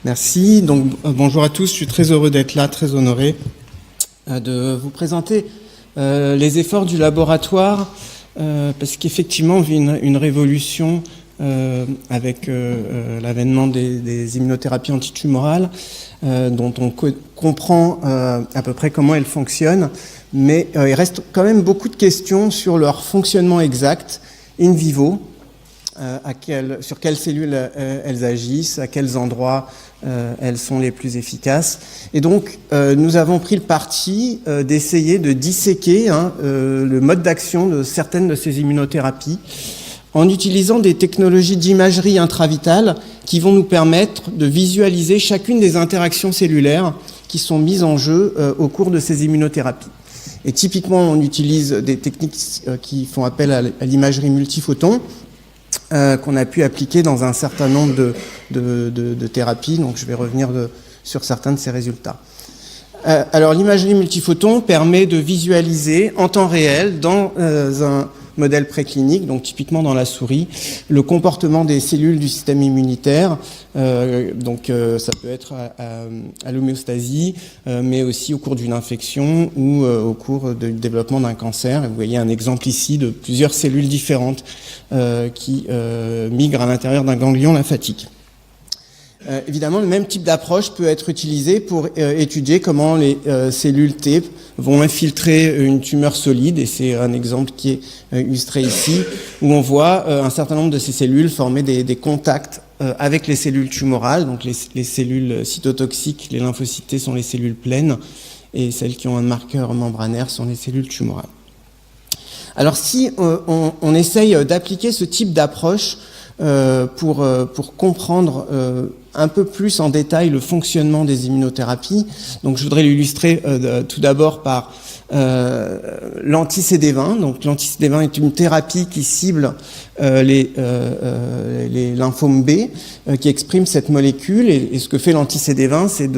Merci. Donc, bonjour à tous. Je suis très heureux d'être là, très honoré de vous présenter les efforts du laboratoire, parce qu'effectivement, on vit une révolution avec l'avènement des immunothérapies antitumorales, dont on comprend à peu près comment elles fonctionnent, mais il reste quand même beaucoup de questions sur leur fonctionnement exact in vivo. Sur quelles cellules elles agissent, à quels endroits elles sont les plus efficaces. Et donc, nous avons pris le parti d'essayer de disséquer le mode d'action de certaines de ces immunothérapies en utilisant des technologies d'imagerie intravitale qui vont nous permettre de visualiser chacune des interactions cellulaires qui sont mises en jeu au cours de ces immunothérapies. Et typiquement, on utilise des techniques qui font appel à l'imagerie multiphoton, qu'on a pu appliquer dans un certain nombre de thérapies. Donc je vais revenir sur certains de ces résultats. Alors l'imagerie multiphoton permet de visualiser en temps réel dans un modèle préclinique, donc typiquement dans la souris, le comportement des cellules du système immunitaire. Ça peut être à l'homéostasie, mais aussi au cours d'une infection ou au cours du développement d'un cancer. Et vous voyez un exemple ici de plusieurs cellules différentes qui migrent à l'intérieur d'un ganglion lymphatique. Évidemment, le même type d'approche peut être utilisé pour étudier comment les cellules T vont infiltrer une tumeur solide, et c'est un exemple qui est illustré ici, où on voit un certain nombre de ces cellules former des contacts avec les cellules tumorales. Donc les cellules cytotoxiques, les lymphocytes T sont les cellules pleines, et celles qui ont un marqueur membranaire sont les cellules tumorales. Alors si on essaye d'appliquer ce type d'approche pour comprendre un peu plus en détail le fonctionnement des immunothérapies. Donc je voudrais l'illustrer tout d'abord par l'anti-CD20. Donc l'anti-CD20 est une thérapie qui cible les lymphomes B qui expriment cette molécule, et ce que fait l'anti-CD20, c'est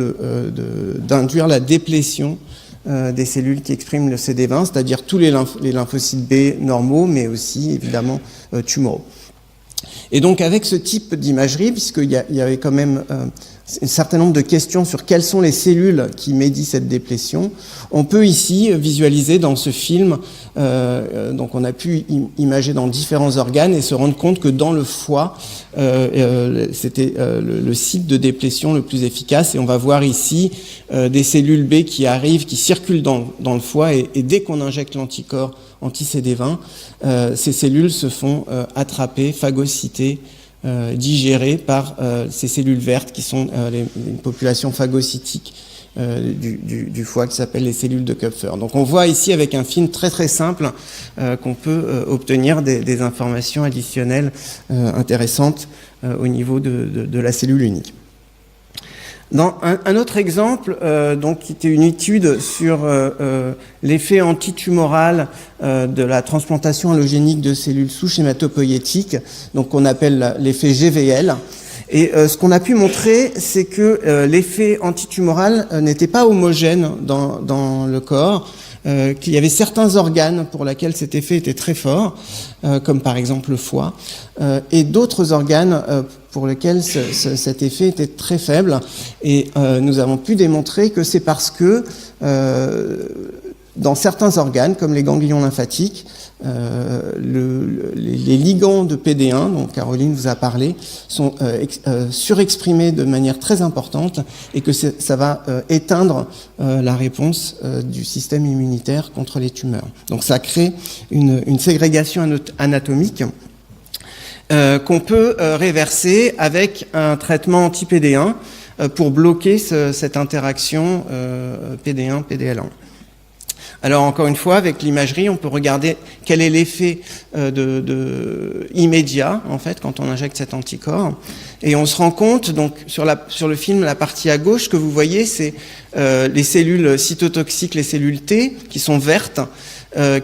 d'induire la déplétion des cellules qui expriment le CD20, c'est-à-dire tous les lymphocytes B normaux, mais aussi évidemment tumoraux. Et donc avec ce type d'imagerie, puisqu'il y avait quand même un certain nombre de questions sur quelles sont les cellules qui médient cette déplétion, on peut ici visualiser dans ce film, donc on a pu imager dans différents organes et se rendre compte que dans le foie, c'était le site de déplétion le plus efficace, et on va voir ici des cellules B qui arrivent, qui circulent dans le foie, et dès qu'on injecte l'anticorps anti-CD20, ces cellules se font attraper, phagocyter, digérées par ces cellules vertes qui sont une population phagocytique du foie qui s'appelle les cellules de Kupfer. Donc on voit ici avec un film très très simple qu'on peut obtenir des informations additionnelles intéressantes au niveau de la cellule unique. Dans un autre exemple, qui était une étude sur l'effet antitumoral de la transplantation allogénique de cellules souches hématopoïétiques, donc qu'on appelle l'effet GVL. Et ce qu'on a pu montrer, c'est que l'effet antitumoral n'était pas homogène dans le corps, qu'il y avait certains organes pour lesquels cet effet était très fort, comme par exemple le foie, et d'autres organes pour lesquels cet effet était très faible. Et nous avons pu démontrer que c'est parce que dans certains organes, comme les ganglions lymphatiques, les ligands de PD1, dont Caroline vous a parlé, sont surexprimés de manière très importante, et que ça va éteindre la réponse du système immunitaire contre les tumeurs. Donc ça crée une ségrégation anatomique qu'on peut réverser avec un traitement anti-PD1 pour bloquer cette interaction PD1-PDL1. Alors encore une fois, avec l'imagerie, on peut regarder quel est l'effet immédiat en fait quand on injecte cet anticorps, et on se rend compte donc sur le film, la partie à gauche que vous voyez, c'est les cellules cytotoxiques, les cellules T qui sont vertes,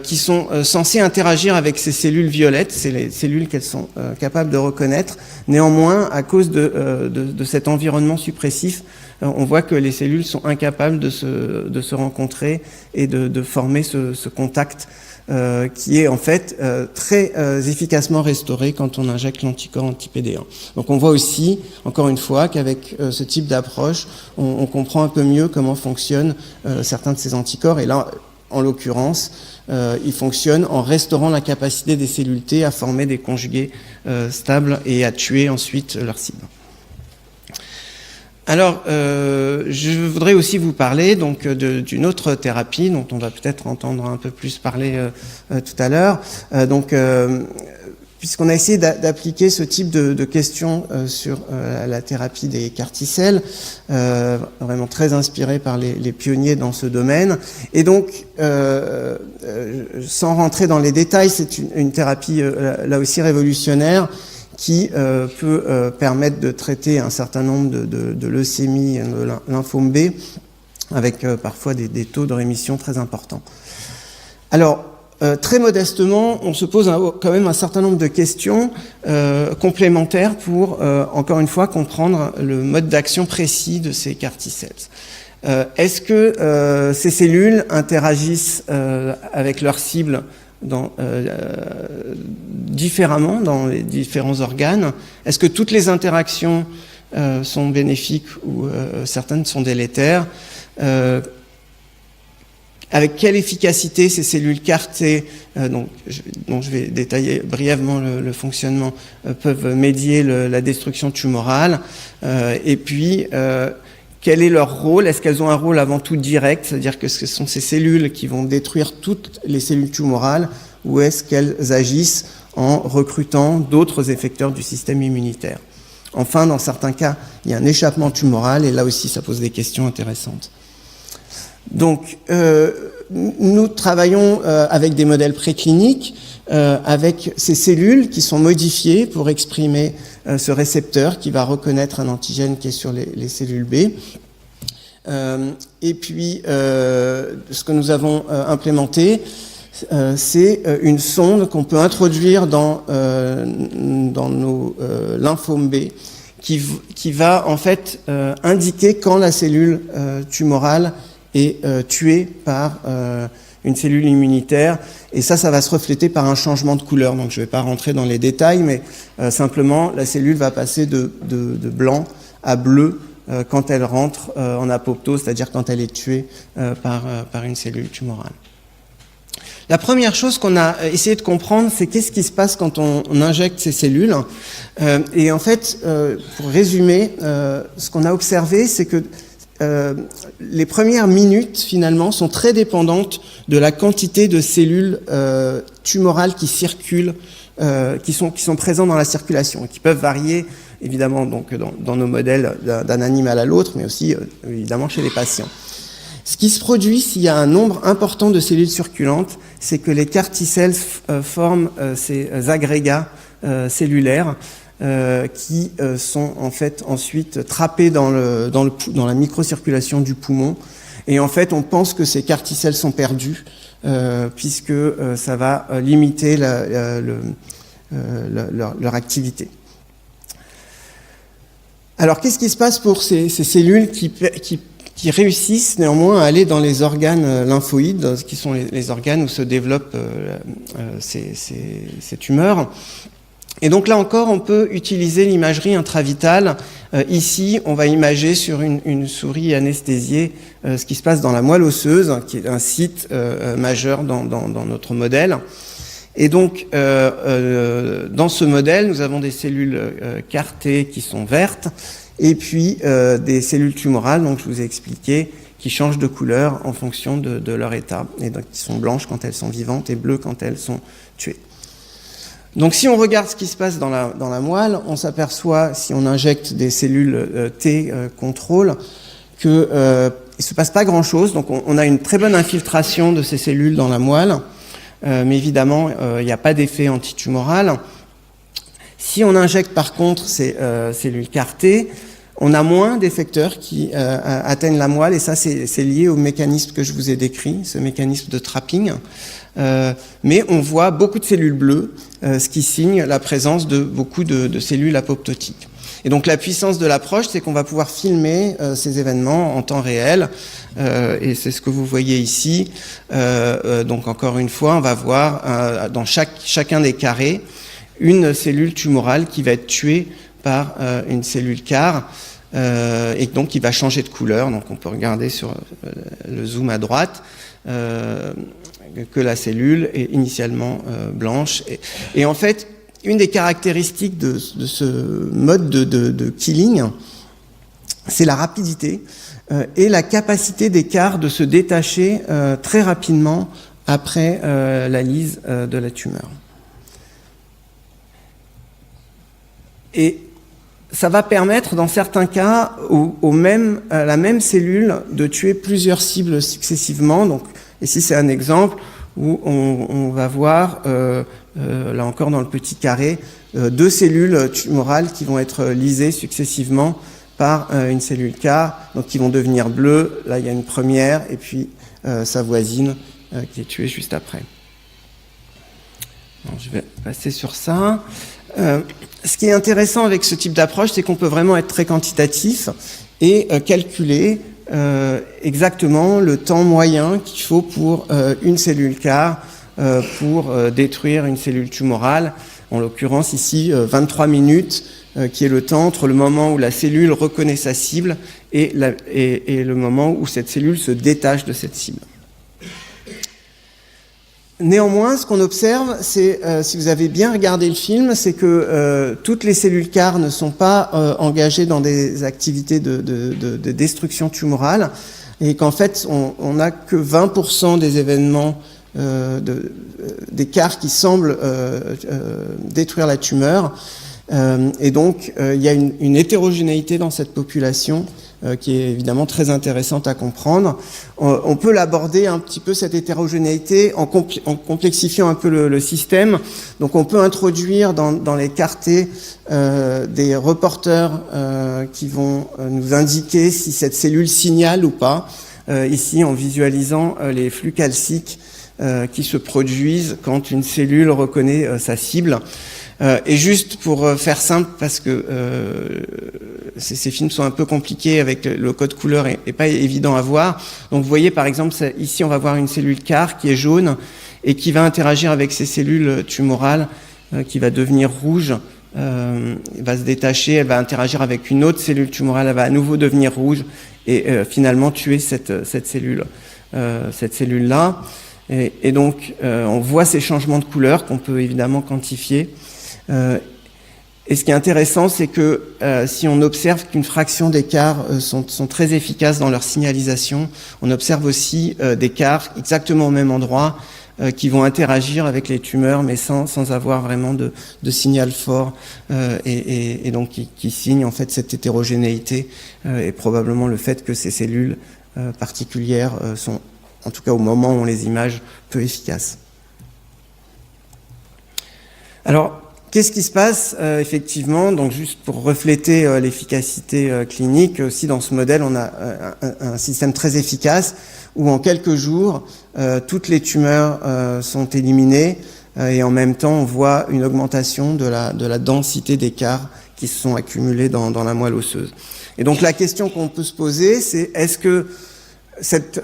qui sont censées interagir avec ces cellules violettes, c'est les cellules qu'elles sont capables de reconnaître. Néanmoins, à cause de cet environnement suppressif, on voit que les cellules sont incapables de se rencontrer et de former ce contact qui est en fait très efficacement restauré quand on injecte l'anticorps anti-PD1. Donc on voit aussi, encore une fois, qu'avec ce type d'approche, on comprend un peu mieux comment fonctionnent certains de ces anticorps. Et là, en l'occurrence, ils fonctionnent en restaurant la capacité des cellules T à former des conjugués stables et à tuer ensuite leur cible. Alors, je voudrais aussi vous parler donc d'une autre thérapie dont on va peut-être entendre un peu plus parler tout à l'heure. Puisqu'on a essayé d'appliquer ce type de questions sur la thérapie des CAR-T-cells, vraiment très inspiré par les pionniers dans ce domaine. Et donc, sans rentrer dans les détails, c'est une thérapie là aussi révolutionnaire qui peut permettre de traiter un certain nombre de leucémies et de lymphome B avec parfois des taux de rémission très importants. Alors, très modestement, on se pose quand même un certain nombre de questions complémentaires pour, encore une fois, comprendre le mode d'action précis de ces CAR-T-cells. Est-ce que ces cellules interagissent avec leur cible différemment dans les différents organes? Est-ce que toutes les interactions sont bénéfiques ou certaines sont délétères? Avec quelle efficacité ces cellules CAR-T, dont je vais détailler brièvement le fonctionnement, peuvent médier la destruction tumorale? Et puis, quel est leur rôle? Est-ce qu'elles ont un rôle avant tout direct, c'est-à-dire que ce sont ces cellules qui vont détruire toutes les cellules tumorales, ou est-ce qu'elles agissent en recrutant d'autres effecteurs du système immunitaire? Enfin, dans certains cas, il y a un échappement tumoral, et là aussi, ça pose des questions intéressantes. Donc, nous travaillons avec des modèles précliniques, avec ces cellules qui sont modifiées pour exprimer ce récepteur qui va reconnaître un antigène qui est sur les cellules B. Et puis, ce que nous avons implémenté, c'est une sonde qu'on peut introduire dans nos lymphomes B qui va en fait indiquer quand la cellule tumorale est tuée par une cellule immunitaire, et ça va se refléter par un changement de couleur. Donc je ne vais pas rentrer dans les détails, mais simplement la cellule va passer de blanc à bleu quand elle rentre en apoptose, c'est-à-dire quand elle est tuée par une cellule tumorale. La première chose qu'on a essayé de comprendre, c'est qu'est-ce qui se passe quand on injecte ces cellules. Et en fait, pour résumer, ce qu'on a observé, c'est que les premières minutes, finalement, sont très dépendantes de la quantité de cellules tumorales qui circulent, qui sont présentes dans la circulation, qui peuvent varier, évidemment, donc, dans nos modèles d'un animal à l'autre, mais aussi, évidemment, chez les patients. Ce qui se produit s'il y a un nombre important de cellules circulantes, c'est que les CAR-T-cells forment ces agrégats cellulaires qui sont en fait ensuite trappés dans la microcirculation du poumon. Et en fait, on pense que ces CAR-T-cells sont perdus puisque ça va limiter leur activité. Alors, qu'est-ce qui se passe pour ces cellules qui réussissent néanmoins à aller dans les organes lymphoïdes, qui sont les organes où se développent ces tumeurs? Et donc là encore, on peut utiliser l'imagerie intravitale. Ici, on va imager sur une souris anesthésiée ce qui se passe dans la moelle osseuse, qui est un site majeur dans notre modèle. Et donc, dans ce modèle, nous avons des cellules CAR-T qui sont vertes, et puis des cellules tumorales, donc je vous ai expliqué, qui changent de couleur en fonction de leur état, et donc qui sont blanches quand elles sont vivantes et bleues quand elles sont tuées. Donc si on regarde ce qui se passe dans la moelle, on s'aperçoit, si on injecte des cellules T contrôle, qu'il ne se passe pas grand-chose. Donc on a une très bonne infiltration de ces cellules dans la moelle, mais évidemment, il n'y a pas d'effet antitumoral. Si on injecte par contre ces cellules CAR-T, on a moins d'effecteurs qui atteignent la moelle, et ça c'est lié au mécanisme que je vous ai décrit, ce mécanisme de trapping. Mais on voit beaucoup de cellules bleues, ce qui signe la présence de beaucoup de cellules apoptotiques. Et donc la puissance de l'approche, c'est qu'on va pouvoir filmer ces événements en temps réel, et c'est ce que vous voyez ici. Donc encore une fois, on va voir dans chacun des carrés une cellule tumorale qui va être tuée par une cellule CAR, et donc qui va changer de couleur. Donc on peut regarder sur le zoom à droite que la cellule est initialement blanche. Et en fait, une des caractéristiques de ce mode de killing, c'est la rapidité et la capacité des CAR de se détacher très rapidement après la lyse de la tumeur. Et ça va permettre, dans certains cas, à la même cellule de tuer plusieurs cibles successivement. Donc, ici, c'est un exemple où on va voir, là encore dans le petit carré, 2 cellules tumorales qui vont être lysées successivement par une cellule CAR, donc qui vont devenir bleues. Là, il y a une première, et puis sa voisine qui est tuée juste après. Donc, je vais passer sur ça. Ce qui est intéressant avec ce type d'approche, c'est qu'on peut vraiment être très quantitatif et calculer exactement le temps moyen qu'il faut pour une cellule CAR pour détruire une cellule tumorale. En l'occurrence ici, 23 minutes, qui est le temps entre le moment où la cellule reconnaît sa cible et le moment où cette cellule se détache de cette cible. Néanmoins, ce qu'on observe, c'est, si vous avez bien regardé le film, c'est que toutes les cellules CAR ne sont pas engagées dans des activités de destruction tumorale, et qu'en fait, on n'a que 20% des événements des CAR qui semblent détruire la tumeur. Et donc, il y a une hétérogénéité dans cette population qui est évidemment très intéressante à comprendre. On peut l'aborder un petit peu, cette hétérogénéité, en complexifiant un peu le système. Donc on peut introduire dans les quartés des reporters qui vont nous indiquer si cette cellule signale ou pas, ici en visualisant les flux calciques qui se produisent quand une cellule reconnaît sa cible. Et juste pour faire simple, parce que ces films sont un peu compliqués avec le code couleur et pas évident à voir. Donc vous voyez par exemple, ici on va voir une cellule CAR qui est jaune et qui va interagir avec ces cellules tumorales qui va devenir rouge, va se détacher, elle va interagir avec une autre cellule tumorale, elle va à nouveau devenir rouge et finalement tuer cette cellule-là. Et donc on voit ces changements de couleur qu'on peut évidemment quantifier. Et ce qui est intéressant, c'est que si on observe qu'une fraction des CAR sont très efficaces dans leur signalisation, on observe aussi des CAR exactement au même endroit qui vont interagir avec les tumeurs, mais sans avoir vraiment de signal fort, et donc qui signent en fait cette hétérogénéité et probablement le fait que ces cellules particulières sont, en tout cas au moment où on les image, peu efficaces. Alors, qu'est-ce qui se passe effectivement? Donc juste pour refléter l'efficacité clinique, aussi dans ce modèle, on a un système très efficace où en quelques jours, toutes les tumeurs sont éliminées et en même temps, on voit une augmentation de la densité des CAR qui se sont accumulés dans la moelle osseuse. Et donc la question qu'on peut se poser, c'est est-ce que cette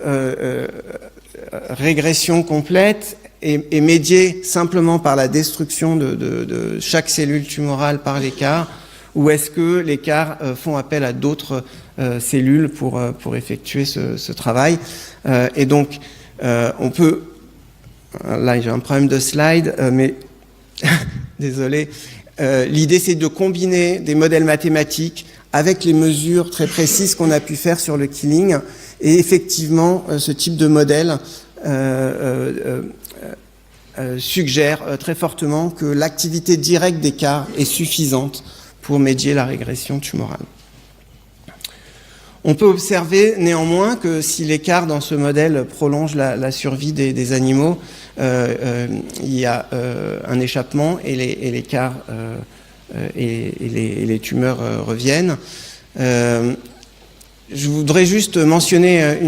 régression complète est médiée simplement par la destruction de chaque cellule tumorale par les CAR, ou est-ce que les CAR font appel à d'autres cellules pour effectuer ce travail? Et donc, on peut... Là, j'ai un problème de slide, mais désolé. L'idée, c'est de combiner des modèles mathématiques avec les mesures très précises qu'on a pu faire sur le killing. Et effectivement, ce type de modèle suggère très fortement que l'activité directe des CAR est suffisante pour médier la régression tumorale. On peut observer néanmoins que si les CAR dans ce modèle prolongent la survie des animaux, il y a un échappement et les CAR et les tumeurs reviennent. Je voudrais juste mentionner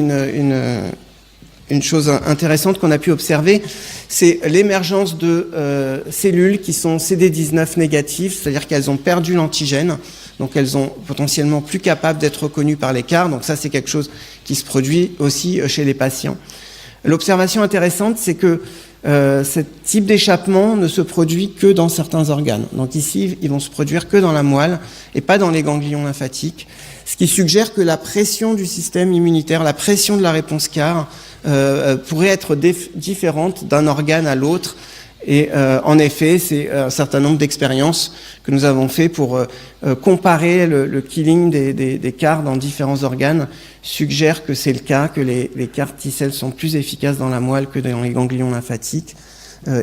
une chose intéressante qu'on a pu observer, c'est l'émergence de cellules qui sont CD19 négatives, c'est-à-dire qu'elles ont perdu l'antigène. donc elles sont potentiellement plus capables d'être reconnues par les CAR, donc ça c'est quelque chose qui se produit aussi chez les patients. L'observation intéressante, c'est que ce type d'échappement ne se produit que dans certains organes. Donc ici, ils vont se produire que dans la moelle et pas dans les ganglions lymphatiques, ce qui suggère que la pression du système immunitaire, la pression de la réponse CAR pourrait être différente d'un organe à l'autre. Et en effet, c'est un certain nombre d'expériences que nous avons fait pour comparer le killing des CAR dans différents organes, suggère que c'est le cas, que les CAR T-cells sont plus efficaces dans la moelle que dans les ganglions lymphatiques,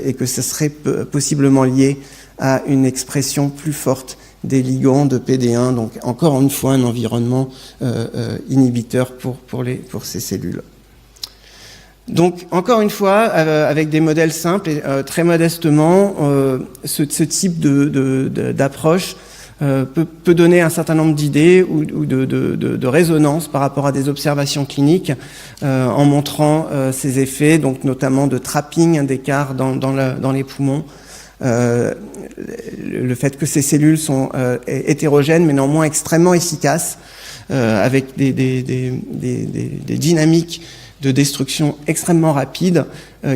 et que ce serait possiblement lié à une expression plus forte des ligands de PD1, donc encore une fois un environnement inhibiteur pour ces cellules. Donc, encore une fois, avec des modèles simples et très modestement, ce type d'approche peut donner un certain nombre d'idées ou de résonances par rapport à des observations cliniques en montrant ces effets, donc notamment de trapping d'écart dans les poumons. Le fait que ces cellules sont hétérogènes mais néanmoins extrêmement efficaces avec des dynamiques de destruction extrêmement rapide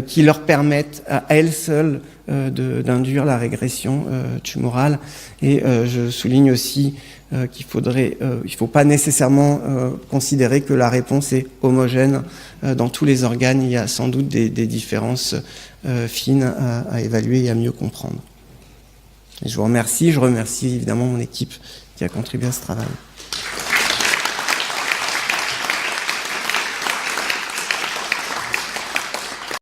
qui leur permettent à elles seules d'induire la régression tumorale. Et je souligne aussi qu'il faut pas nécessairement considérer que la réponse est homogène dans tous les organes. Il y a sans doute des différences fines à évaluer et à mieux comprendre. Et je vous remercie. Je remercie évidemment mon équipe qui a contribué à ce travail.